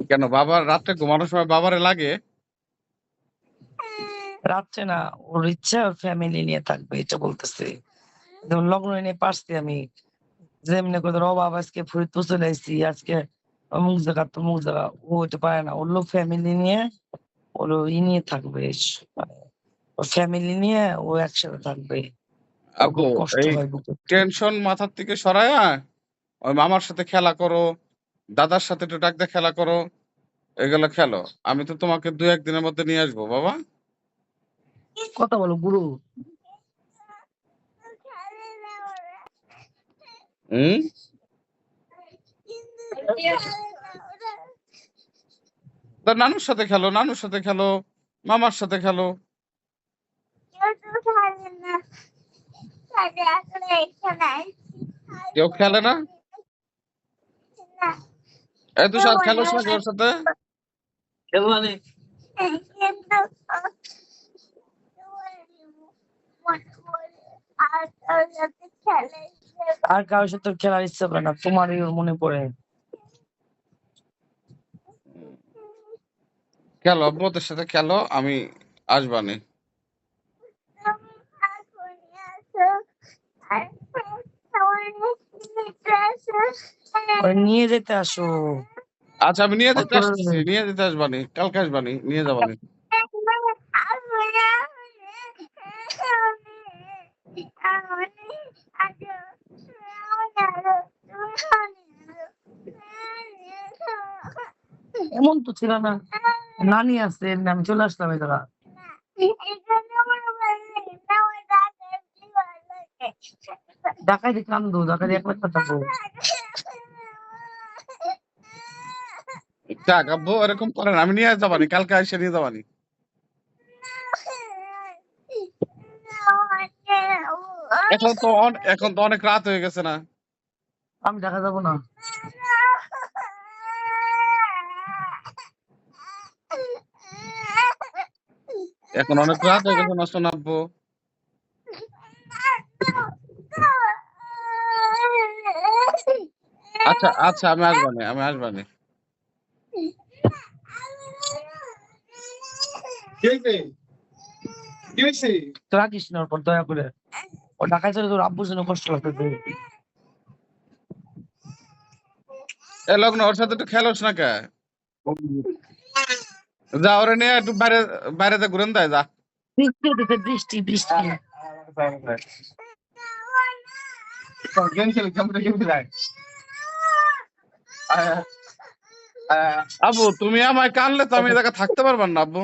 কেন বাবার রাত্রে ঘুমানোর সময় বাবারে লাগে? রাত্রে না, ওর ইচ্ছা ওর ফ্যামিলি নিয়ে থাকবে, এটা বলতেছে। যেমন লগ্ন নিয়ে পারছি আমি, যেমনি করে ধরো, ও বাবা আজকে ফরিদপুর চলে আসছি, আজকে অমুক জায়গা তমুক জায়গা, ও এটা পারে না। ওর লোক ফ্যামিলি নিয়ে, ওর ই নিয়ে থাকবে, মানে ওর ফ্যামিলি নিয়ে ও একসাথে থাকবে। ওর আব্বু খুব কষ্ট এই হয় বুকে। টেনশন মাথার থেকে সরায়া ওই মামার সাথে খেলা করো, দাদার সাথে একটু ডাক দিয়ে খেলা করো, এগুলো খেলো। আমি তো তোমাকে 2-1 দিনের মধ্যে নিয়ে আসবো বাবা। কথা বলো গুরু। হুম? তা নানুর সাথে খেলো, নানুর সাথে খেলো, মামার সাথে খেলো। কেউ খেলে না? এই তুষার খেলোস না কেউ সাথে? খেলবানি আর কারোর সাথে খেলার ইচ্ছা করে না, তোমারই ওর মনে পড়ে। খেলো আব্বু, ওদের সাথে খেলো, আমি আসবানি। ওরে নিয়ে যেতে আসো। আচ্ছা আমি নিয়ে যেতে অতরে আসতেছি, নিয়ে যেতে আসবানি, কালকে আসবানি, নিয়ে যাবানি। এমন তো ছিল না, নানি আছে, এমনি আমি চলে আসলাম এই জায়গা। ঢাকায় কান্দো, ঢাকায় একলা থাকো। যাক আব্বু এরকম করেন, আমি নিয়ে যাবানি, কালকে এসে নিয়ে যাবানি। এখন তো অনেক রাত হয়ে গেছে না? আমি ঢাকা যাবো না। এখন অনেক রাত হয়ে গেছে না শোন আব্বু? আচ্ছা আচ্ছা আমি আসবানি, আমি আসবানি। রাখিস না ওর পর, দয়া করে। ও ঢাকায় চলে তোর আব্বুর জন্য কষ্ট লাগতেছে। এ লগ্ন ওর সাথে একটু খেলোস না কে? যা ওরে নিয়ে একটু বাইরে, বাইরেতে ঘুরেন দেয় যা। বৃষ্টি হতেছে, বৃষ্টি বৃষ্টি। আব্বু তুমি আমায় কানলে তো আমি এই জায়গায় থাকতে পারবেন না আব্বু।